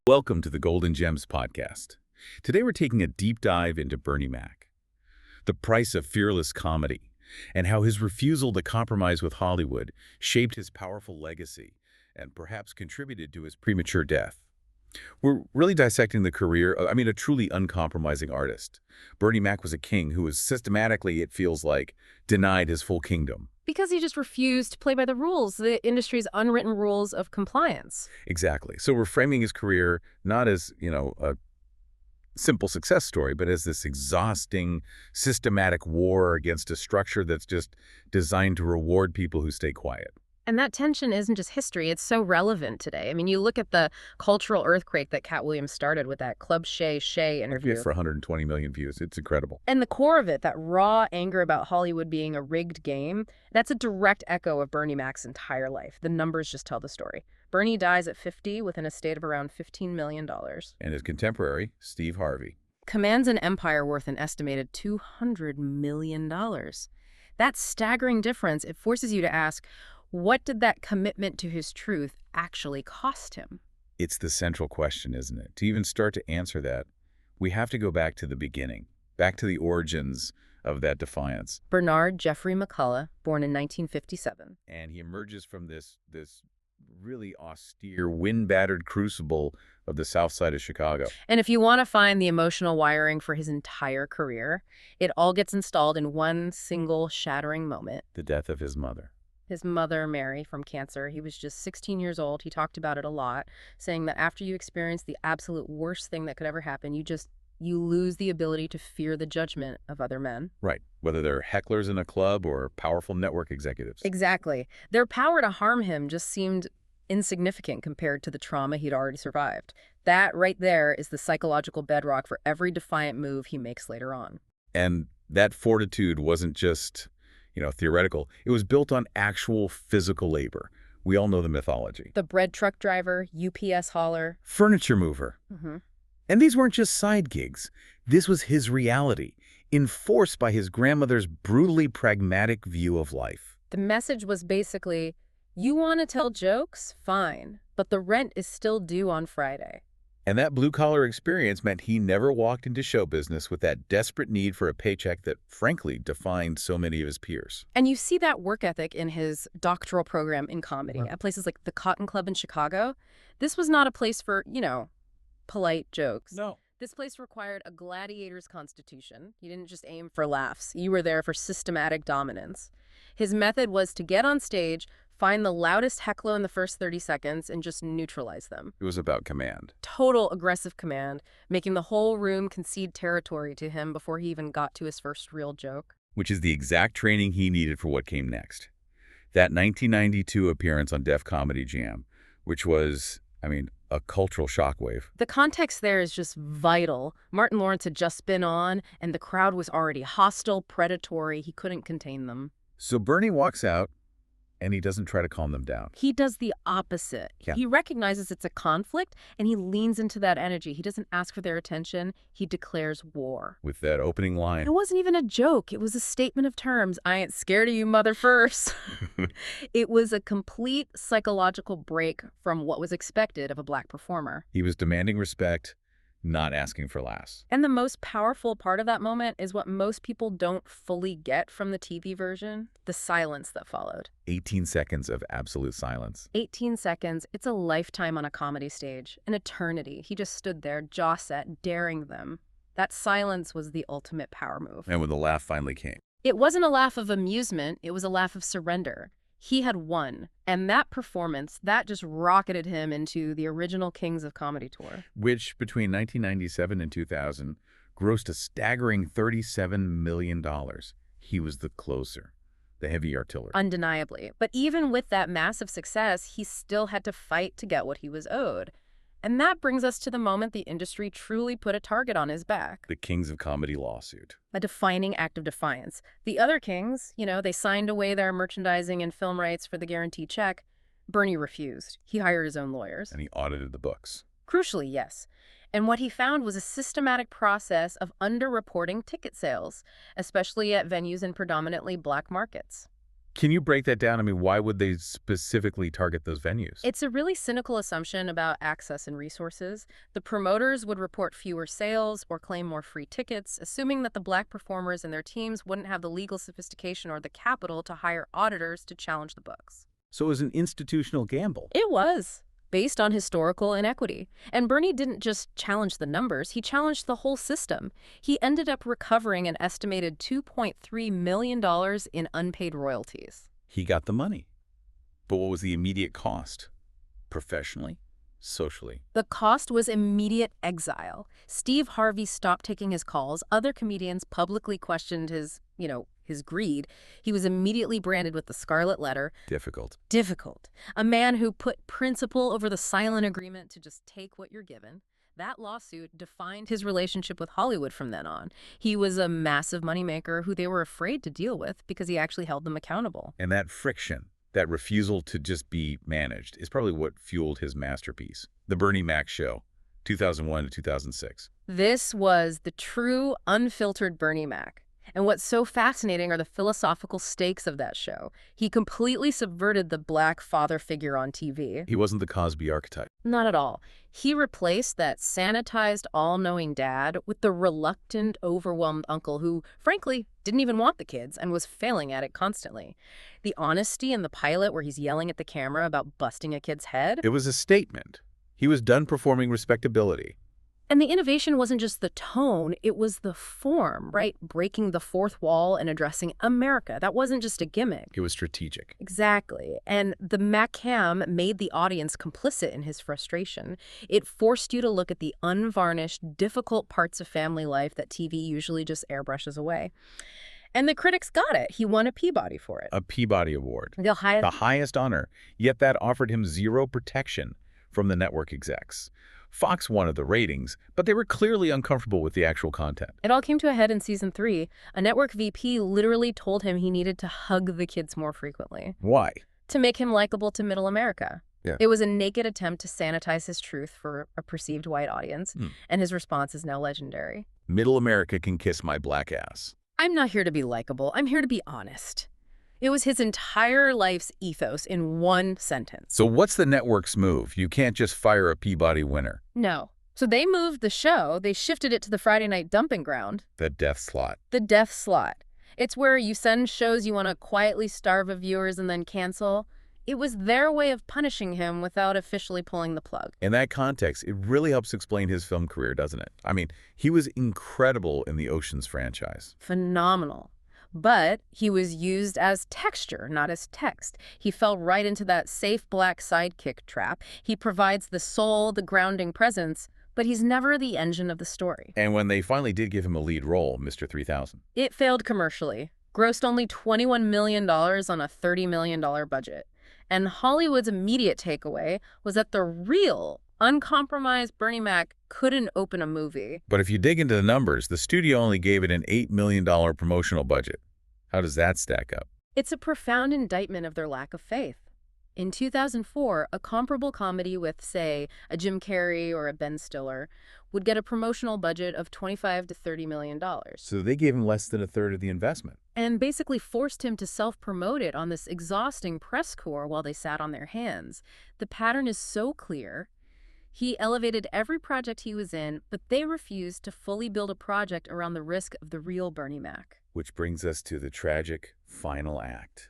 Welcome to the Golden Gems podcast. Today we're taking a deep dive into Bernie Mac, the price of fearless comedy, and how his refusal to compromise with Hollywood shaped his powerful legacy and perhaps contributed to his premature death. We're really dissecting the career of, a truly uncompromising artist. Bernie Mac was a king who was systematically, it feels like, denied his full kingdom. Because he just refused to play by the rules, the industry's unwritten rules of compliance. Exactly. So we're framing his career not as, a simple success story, but as this exhausting, systematic war against a structure that's just designed to reward people who stay quiet. And that tension isn't just history, it's so relevant today. I mean, you look at the cultural earthquake that Katt Williams started with that Club Shay Shay interview. For 120 million views. It's incredible. And the core of it, that raw anger about Hollywood being a rigged game, that's a direct echo of Bernie Mac's entire life. The numbers just tell the story. Bernie dies at 50 with an estate of around $15 million. And his contemporary, Steve Harvey, commands an empire worth an estimated $200 million. That staggering difference, it forces you to ask, what did that commitment to his truth actually cost him? It's the central question, isn't it? To even start to answer that, we have to go back to the beginning, back to the origins of that defiance. Bernard Jeffrey McCullough, born in 1957. And he emerges from this really austere, wind-battered crucible of the south side of Chicago. And if you want to find the emotional wiring for his entire career, it all gets installed in one single shattering moment. The death of his mother. His mother, Mary, from cancer. He was just 16 years old. He talked about it a lot, saying that after you experience the absolute worst thing that could ever happen, you lose the ability to fear the judgment of other men. Right. Whether they're hecklers in a club or powerful network executives. Exactly. Their power to harm him just seemed insignificant compared to the trauma he'd already survived. That right there is the psychological bedrock for every defiant move he makes later on. And that fortitude wasn't just theoretical. It was built on actual physical labor. We all know the mythology. The bread truck driver, UPS hauler. Furniture mover. And these weren't just side gigs. This was his reality, enforced by his grandmother's brutally pragmatic view of life. The message was basically, you want to tell jokes? Fine. But the rent is still due on Friday. And that blue-collar experience meant he never walked into show business with that desperate need for a paycheck that, frankly, defined so many of his peers. And you see that work ethic in his doctoral program in comedy at places like the Cotton Club in Chicago. This was not a place for, polite jokes. No. This place required a gladiator's constitution. You didn't just aim for laughs. You were there for systematic dominance. His method was to get on stage, find the loudest heckler in the first 30 seconds, and just neutralize them. It was about command. Total aggressive command, making the whole room concede territory to him before he even got to his first real joke. Which is the exact training he needed for what came next. That 1992 appearance on Def Comedy Jam, which was, a cultural shockwave. The context there is just vital. Martin Lawrence had just been on, and the crowd was already hostile, predatory. He couldn't contain them. So Bernie walks out, and he doesn't try to calm them down. He does the opposite. Yeah. He recognizes it's a conflict, and he leans into that energy. He doesn't ask for their attention. He declares war. With that opening line. It wasn't even a joke. It was a statement of terms. I ain't scared of you, mother first. It was a complete psychological break from what was expected of a black performer. He was demanding respect, not asking for laughs. And the most powerful part of that moment is what most people don't fully get from the TV version, the silence that followed. 18 seconds of absolute silence. 18 seconds. It's a lifetime on a comedy stage, an eternity. He just stood there, jaw set, daring them. That silence was the ultimate power move. And when the laugh finally came. It wasn't a laugh of amusement. It was a laugh of surrender. He had won. And that performance, that just rocketed him into the original Kings of Comedy tour. Which, between 1997 and 2000, grossed a staggering $37 million. He was the closer, the heavy artillery. Undeniably. But even with that massive success, he still had to fight to get what he was owed. And that brings us to the moment the industry truly put a target on his back. The Kings of Comedy lawsuit. A defining act of defiance. The other kings, they signed away their merchandising and film rights for the guaranteed check. Bernie refused. He hired his own lawyers. And he audited the books. Crucially, yes. And what he found was a systematic process of underreporting ticket sales, especially at venues in predominantly black markets. Can you break that down? I mean, why would they specifically target those venues? It's a really cynical assumption about access and resources. The promoters would report fewer sales or claim more free tickets, assuming that the black performers and their teams wouldn't have the legal sophistication or the capital to hire auditors to challenge the books. So it was an institutional gamble. It was, based on historical inequity. And Bernie didn't just challenge the numbers, he challenged the whole system. He ended up recovering an estimated $2.3 million in unpaid royalties. He got the money. But what was the immediate cost? Professionally? Socially? The cost was immediate exile. Steve Harvey stopped taking his calls. Other comedians publicly questioned his greed. He was immediately branded with the Scarlet Letter. Difficult. Difficult. A man who put principle over the silent agreement to just take what you're given. That lawsuit defined his relationship with Hollywood from then on. He was a massive moneymaker who they were afraid to deal with because he actually held them accountable. And that friction, that refusal to just be managed, is probably what fueled his masterpiece, The Bernie Mac Show, 2001 to 2006. This was the true, unfiltered Bernie Mac. And what's so fascinating are the philosophical stakes of that show. He completely subverted the black father figure on TV. He wasn't the Cosby archetype. Not at all. He replaced that sanitized, all-knowing dad with the reluctant, overwhelmed uncle who, frankly, didn't even want the kids and was failing at it constantly. The honesty in the pilot where he's yelling at the camera about busting a kid's head. It was a statement. He was done performing respectability. And the innovation wasn't just the tone, it was the form, right? Breaking the fourth wall and addressing America. That wasn't just a gimmick. It was strategic. Exactly. And the Mac-Cam made the audience complicit in his frustration. It forced you to look at the unvarnished, difficult parts of family life that TV usually just airbrushes away. And the critics got it. He won a Peabody for it. A Peabody Award. The highest honor. Yet that offered him zero protection from the network execs. Fox wanted the ratings, but they were clearly uncomfortable with the actual content. It all came to a head in season 3. A network VP literally told him he needed to hug the kids more frequently. Why? To make him likable to middle America. Yeah. It was a naked attempt to sanitize his truth for a perceived white audience, and his response is now legendary. Middle America can kiss my black ass. I'm not here to be likable. I'm here to be honest. It was his entire life's ethos in one sentence. So what's the network's move? You can't just fire a Peabody winner. No. So they moved the show. They shifted it to the Friday night dumping ground. The death slot. The death slot. It's where you send shows you want to quietly starve of viewers and then cancel. It was their way of punishing him without officially pulling the plug. In that context, it really helps explain his film career, doesn't it? I mean, he was incredible in the Oceans franchise. Phenomenal. But he was used as texture, not as text. He fell right into that safe black sidekick trap. He provides the soul, the grounding presence, but he's never the engine of the story. And when they finally did give him a lead role, Mr. 3000. It failed commercially, grossed only $21 million on a $30 million budget. And Hollywood's immediate takeaway was that the real, uncompromised Bernie Mac couldn't open a movie. But if you dig into the numbers, the studio only gave it an $8 million promotional budget. How does that stack up? It's a profound indictment of their lack of faith. In 2004, a comparable comedy with, say, a Jim Carrey or a Ben Stiller would get a promotional budget of $25 to $30 million. So they gave him less than a third of the investment. And basically forced him to self-promote it on this exhausting press corps while they sat on their hands. The pattern is so clear. He elevated every project he was in, but they refused to fully build a project around the risk of the real Bernie Mac. Which brings us to the tragic final act.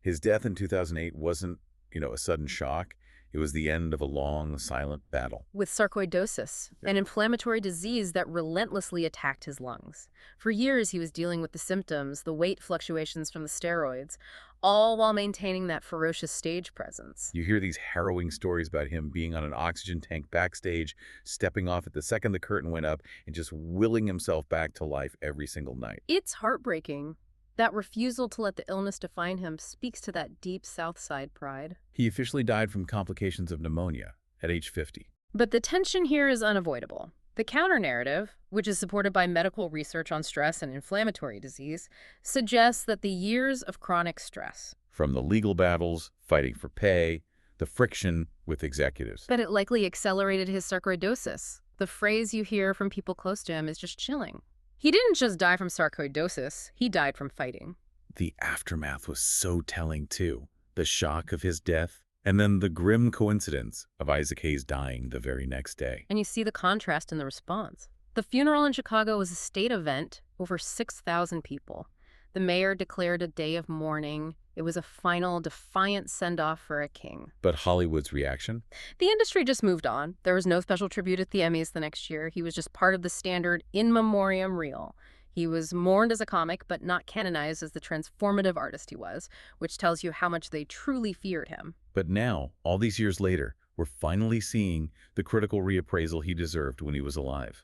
His death in 2008 wasn't, a sudden shock. It was the end of a long, silent battle. With sarcoidosis, an inflammatory disease that relentlessly attacked his lungs. For years, he was dealing with the symptoms, the weight fluctuations from the steroids, all while maintaining that ferocious stage presence. You hear these harrowing stories about him being on an oxygen tank backstage, stepping off at the second the curtain went up, and just willing himself back to life every single night. It's heartbreaking. That refusal to let the illness define him speaks to that deep South Side pride. He officially died from complications of pneumonia at age 50. But the tension here is unavoidable. The counter-narrative, which is supported by medical research on stress and inflammatory disease, suggests that the years of chronic stress, from the legal battles, fighting for pay, the friction with executives. But it likely accelerated his sarcoidosis. The phrase you hear from people close to him is just chilling. He didn't just die from sarcoidosis, he died from fighting. The aftermath was so telling, too. The shock of his death, and then the grim coincidence of Isaac Hayes dying the very next day. And you see the contrast in the response. The funeral in Chicago was a state event, over 6,000 people. The mayor declared a day of mourning. It was a final, defiant send-off for a king. But Hollywood's reaction? The industry just moved on. There was no special tribute at the Emmys the next year. He was just part of the standard in memoriam reel. He was mourned as a comic, but not canonized as the transformative artist he was, which tells you how much they truly feared him. But now, all these years later, we're finally seeing the critical reappraisal he deserved when he was alive.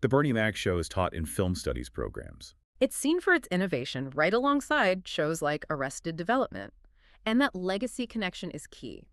The Bernie Mac show is taught in film studies programs. It's seen for its innovation right alongside shows like Arrested Development. And that legacy connection is key.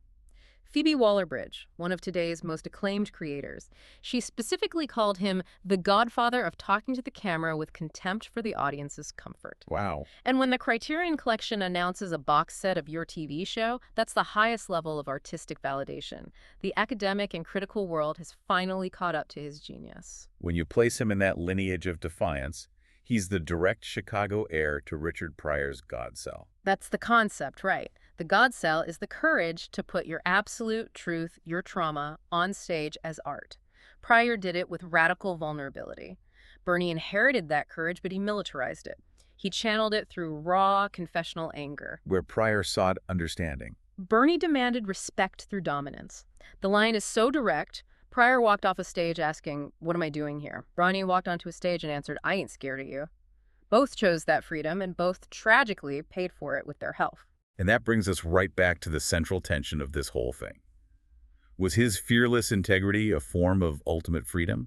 Phoebe Waller-Bridge, one of today's most acclaimed creators, she specifically called him the godfather of talking to the camera with contempt for the audience's comfort. Wow. And when the Criterion Collection announces a box set of your TV show, that's the highest level of artistic validation. The academic and critical world has finally caught up to his genius. When you place him in that lineage of defiance, he's the direct Chicago heir to Richard Pryor's God Cell. That's the concept, right? The God Cell is the courage to put your absolute truth, your trauma, on stage as art. Pryor did it with radical vulnerability. Bernie inherited that courage, but he militarized it. He channeled it through raw, confessional anger. Where Pryor sought understanding. Bernie demanded respect through dominance. The line is so direct, Pryor walked off a stage asking, "What am I doing here?" Bernie walked onto a stage and answered, "I ain't scared of you." Both chose that freedom, and both tragically paid for it with their health. And that brings us right back to the central tension of this whole thing. Was his fearless integrity a form of ultimate freedom?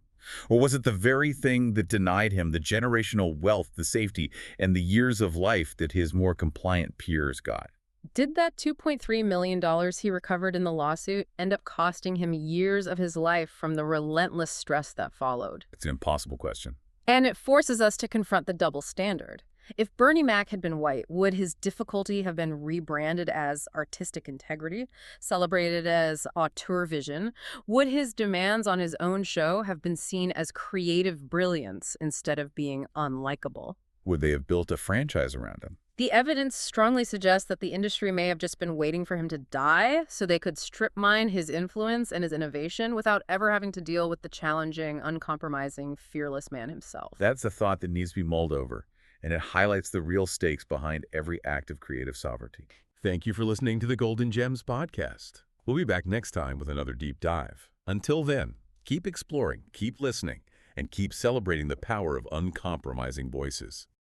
Or was it the very thing that denied him the generational wealth, the safety, and the years of life that his more compliant peers got? Did that $2.3 million he recovered in the lawsuit end up costing him years of his life from the relentless stress that followed? It's an impossible question. And it forces us to confront the double standard. If Bernie Mac had been white, would his difficulty have been rebranded as artistic integrity, celebrated as auteur vision? Would his demands on his own show have been seen as creative brilliance instead of being unlikable? Would they have built a franchise around him? The evidence strongly suggests that the industry may have just been waiting for him to die so they could strip mine his influence and his innovation without ever having to deal with the challenging, uncompromising, fearless man himself. That's a thought that needs to be mulled over, and it highlights the real stakes behind every act of creative sovereignty. Thank you for listening to the Golden Gems podcast. We'll be back next time with another deep dive. Until then, keep exploring, keep listening, and keep celebrating the power of uncompromising voices.